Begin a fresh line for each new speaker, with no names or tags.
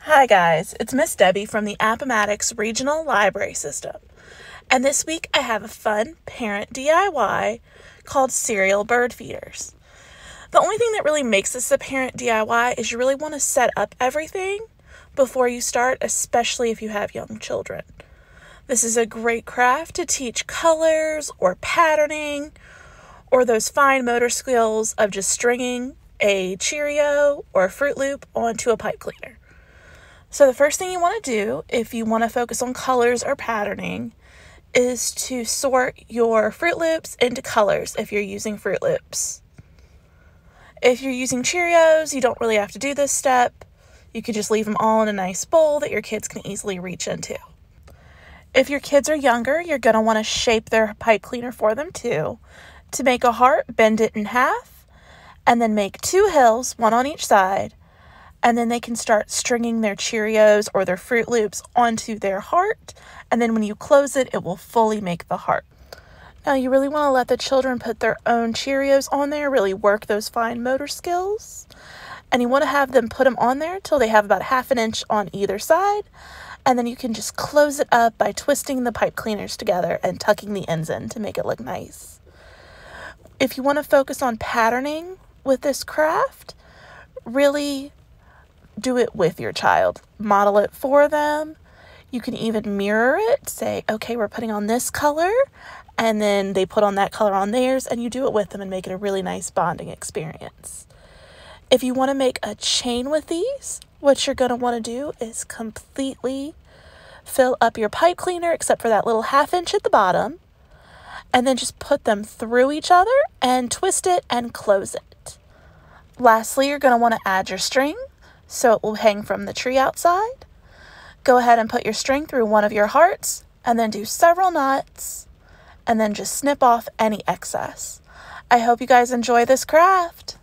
Hi guys, it's Miss Debbie from the Appomattox Regional Library System, and this week I have a fun parent DIY called cereal bird feeders. The only thing that really makes this a parent DIY is you really want to set up everything before you start, especially if you have young children. This is a great craft to teach colors or patterning or those fine motor skills of just stringing a Cheerio or a Fruit Loop onto a pipe cleaner. So the first thing you want to do if you want to focus on colors or patterning is to sort your Fruit Loops into colors if you're using Fruit Loops. If you're using Cheerios, you don't really have to do this step. You can just leave them all in a nice bowl that your kids can easily reach into. If your kids are younger, you're going to want to shape their pipe cleaner for them too. To make a heart, bend it in half, and then make two hills, one on each side. And then they can start stringing their Cheerios or their Fruit Loops onto their heart. And then when you close it, it will fully make the heart. Now, you really want to let the children put their own Cheerios on there, really work those fine motor skills. And you want to have them put them on there till they have about 1/2 inch on either side. And then you can just close it up by twisting the pipe cleaners together and tucking the ends in to make it look nice. If you want to focus on patterning with this craft, really do it with your child. Model it for them. You can even mirror it. Say, okay, we're putting on this color, and then they put on that color on theirs, and you do it with them and make it a really nice bonding experience. If you want to make a chain with these, what you're going to want to do is completely fill up your pipe cleaner except for that little 1/2 inch at the bottom, and then just put them through each other and twist it and close it. Lastly, you're going to want to add your string so it will hang from the tree outside. Go ahead and put your string through one of your hearts and then do several knots and then just snip off any excess. I hope you guys enjoy this craft.